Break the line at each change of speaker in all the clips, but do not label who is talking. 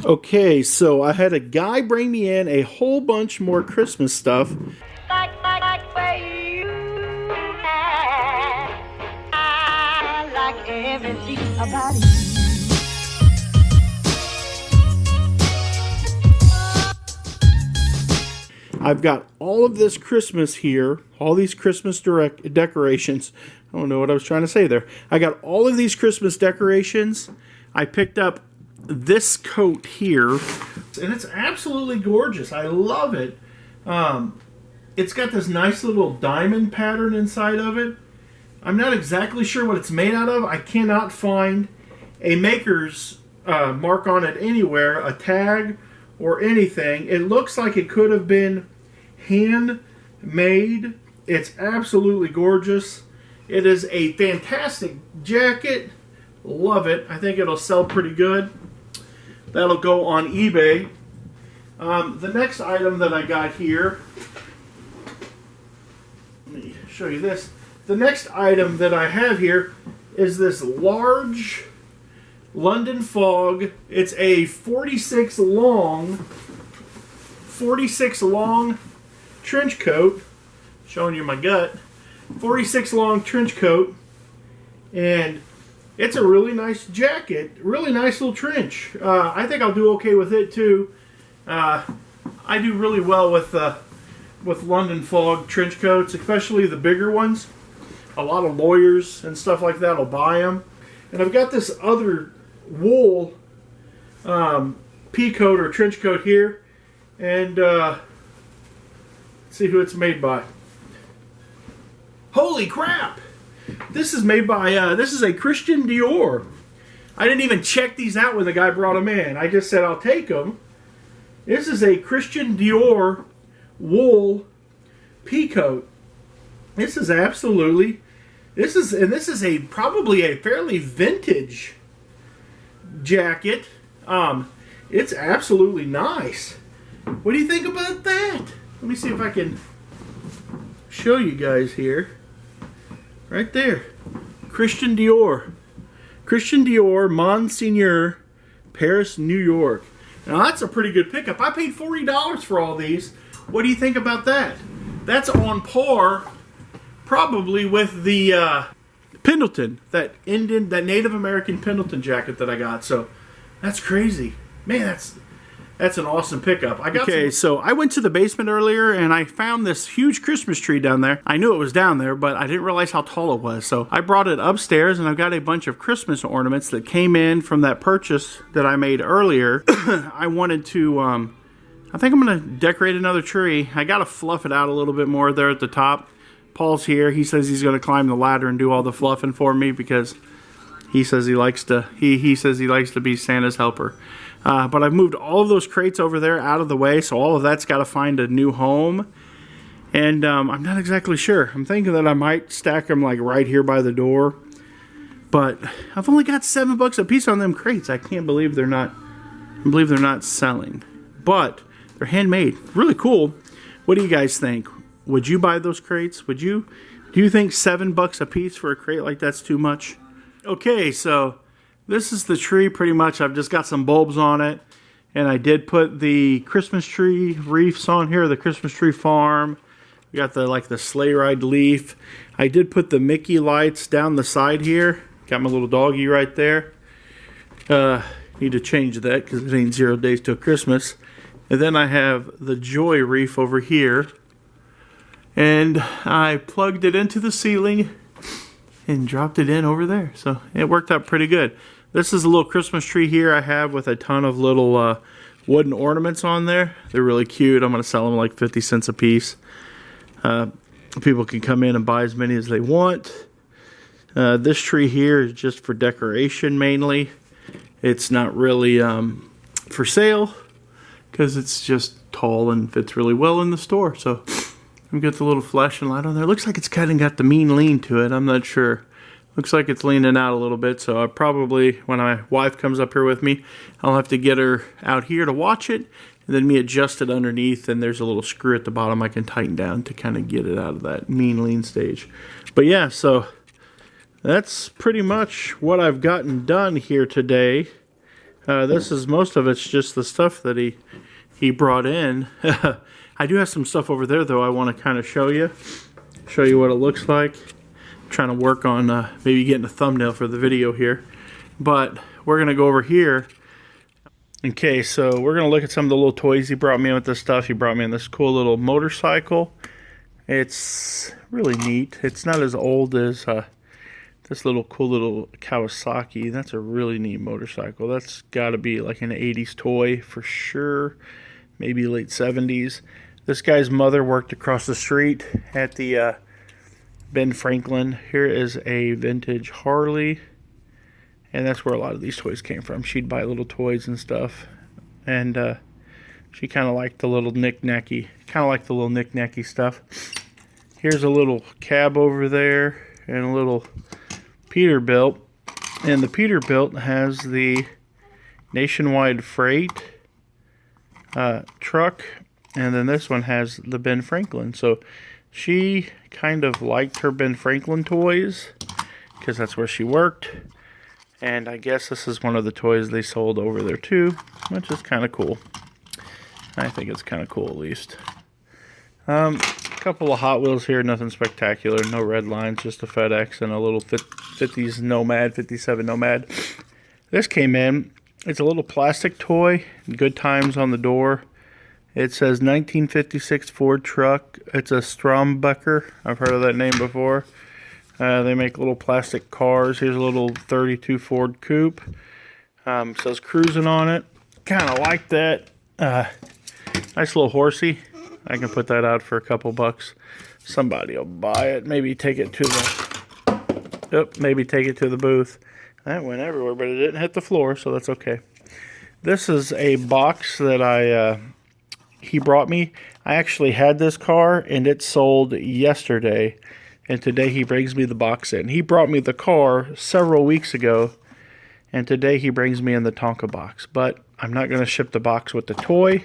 Okay, so I had a guy bring me in a whole bunch more Christmas stuff.
Like where you at. I like everything about you.
I've got all of this Christmas here, all these Christmas decorations. I don't know what I was trying to say there. I got all of these Christmas decorations. I picked up this coat here, and it's absolutely gorgeous. I love it. It's got this nice little diamond pattern inside of it. I'm not exactly sure what it's made out of. I cannot find a maker's mark on it anywhere, a tag or anything. It looks like it could have been handmade. It's absolutely gorgeous. It is a fantastic jacket. Love it. I think it'll sell pretty good. That'll go on eBay. The next item that I got here, let me show you this. The next item that I have here is this large London Fog. It's a 46 long trench coat. Showing you my gut. 46 long trench coat, and it's a really nice jacket, really nice little trench. I think I'll do okay with it too. I do really well with London Fog trench coats, especially the bigger ones. A lot of lawyers and stuff like that will buy them. And I've got this other wool pea coat or trench coat here, and let's see who it's made by. Holy crap! This is made by, this is a Christian Dior. I didn't even check these out when the guy brought them in. I just said, I'll take them. This is a Christian Dior wool pea coat. This is absolutely, this is probably a fairly vintage jacket. It's absolutely nice. What do you think about that? Let me see if I can show you guys here. Right there. Christian Dior. Christian Dior, Monseigneur, Paris, New York. Now that's a pretty good pickup. I paid $40 for all these. What do you think about that? That's on par probably with the Pendleton, that Native American Pendleton jacket that I got. So that's crazy. Man, that's an awesome pickup. So I went to the basement earlier and I found this huge Christmas tree down there. I knew it was down there, but I didn't realize how tall it was. So I brought it upstairs and I've got a bunch of Christmas ornaments that came in from that purchase that I made earlier. I wanted to, I think I'm going to decorate another tree. I got to fluff it out a little bit more there at the top. Paul's here. He says he's going to climb the ladder and do all the fluffing for me because he says he likes to, he says he likes to be Santa's helper. But I've moved all of those crates over there out of the way, so all of that's got to find a new home. And I'm not exactly sure. I'm thinking that I might stack them like right here by the door. But I've only got $7 a piece on them crates. I can't believe they're not. I believe they're not selling. But they're handmade. Really cool. What do you guys think? Would you buy those crates? Would you? Do you think $7 a piece for a crate like that's too much? Okay, so this is the tree pretty much. I've just got some bulbs on it. And I did put the Christmas tree wreaths on here, the Christmas tree farm. We got the sleigh ride leaf. I did put the Mickey lights down the side here. Got my little doggy right there. Need to change that because it ain't 0 days till Christmas. And then I have the joy wreath over here. And I plugged it into the ceiling and dropped it in over there. So it worked out pretty good. This is a little Christmas tree here I have with a ton of little wooden ornaments on there. They're really cute. I'm going to sell them like 50 cents a piece. People can come in and buy as many as they want. This tree here is just for decoration mainly. It's not really for sale because it's just tall and fits really well in the store. So we got the little flashing light on there. Looks like it's kind of got the mean lean to it. I'm not sure. Looks like it's leaning out a little bit. So I probably, when my wife comes up here with me, I'll have to get her out here to watch it. And then me adjust it underneath. And there's a little screw at the bottom I can tighten down to kind of get it out of that mean lean stage. But yeah, so that's pretty much what I've gotten done here today. This is, most of it's just the stuff that he brought in. I do have some stuff over there though I want to kind of show you what it looks like. I'm trying to work on maybe getting a thumbnail for the video here, but we're gonna go over here. Okay, so we're gonna look at some of the little toys he brought me in with this stuff. He brought me in this cool little motorcycle. It's really neat. It's not as old as this little cool little Kawasaki. That's a really neat motorcycle. That's got to be like an 80s toy for sure, maybe late 70s. This guy's mother worked across the street at the Ben Franklin. Here is a vintage Harley, and that's where a lot of these toys came from. She'd buy little toys and stuff, and she kind of liked the little knick-knacky, stuff. Here's a little cab over there, and a little Peterbilt, and the Peterbilt has the Nationwide Freight truck, and then this one has the Ben Franklin. So she kind of liked her Ben Franklin toys because that's where she worked, and I guess this is one of the toys they sold over there too, which is kind of cool. I think it's kind of cool, at least. A couple of Hot Wheels here, nothing spectacular, no red lines, just a FedEx and a little 50s Nomad, 57 Nomad. This came in, it's a little plastic toy, Good Times on the door. It says 1956 Ford truck. It's a Strombecker. I've heard of that name before. They make little plastic cars. Here's a little 32 Ford Coupe. Says cruising on it. Kind of like that. Nice little horsey. I can put that out for a couple bucks. Somebody will buy it. Maybe take it to the booth. That went everywhere, but it didn't hit the floor, so that's okay. This is a box that he brought me. I actually had this car, and it sold yesterday, and today he brings me the box in. He brought me the car several weeks ago, and today he brings me in the Tonka box. But I'm not going to ship the box with the toy.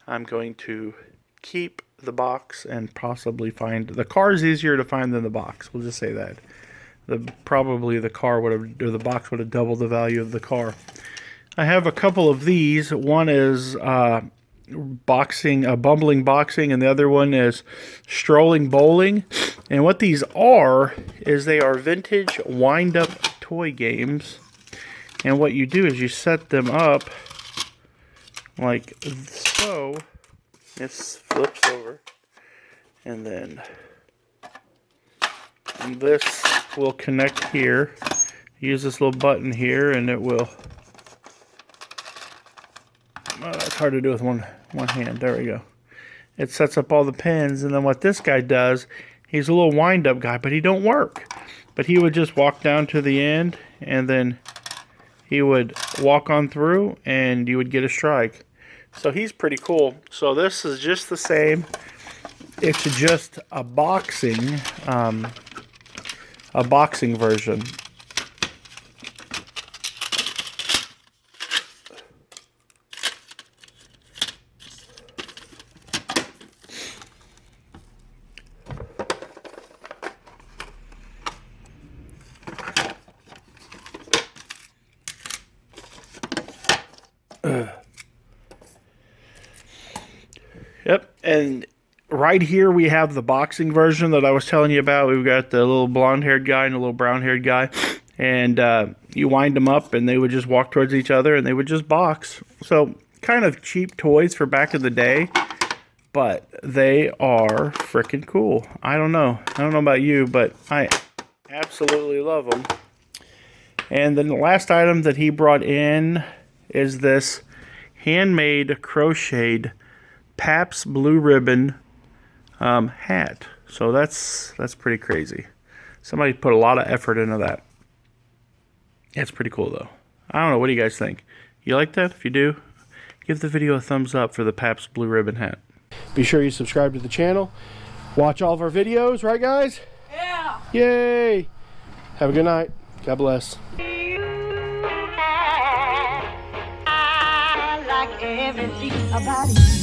I'm going to keep the box and possibly find the car is easier to find than the box. We'll just say that. Probably the box would have doubled the value of the car. I have a couple of these. One is bumbling boxing, and the other one is strolling bowling. And what these are is they are vintage wind-up toy games. And what you do is you set them up like so. This flips over, and then this will connect here. Use this little button here, and it will. It's hard to do with one hand. There we go. It sets up all the pins, and then what this guy does, he's a little wind-up guy, but he don't work. But he would just walk down to the end, and then he would walk on through, and you would get a strike. So he's pretty cool. So this is just the same. It's just a boxing version. Yep, and right here we have the boxing version that I was telling you about. We've got the little blonde-haired guy and the little brown-haired guy, and you wind them up, and they would just walk towards each other, and they would just box. So kind of cheap toys for back in the day, but they are freaking cool. I don't know about you, but I absolutely love them. And then the last item that he brought in is this handmade crocheted Pabst Blue Ribbon hat. So that's pretty crazy. Somebody put a lot of effort into that. It's pretty cool though. I don't know, what do you guys think? You like that? If you do, give the video a thumbs up for the Pabst Blue Ribbon hat. Be sure you subscribe to the channel. Watch all of our videos, right guys?
Yeah!
Yay! Have a good night. God bless.
I like everything about it.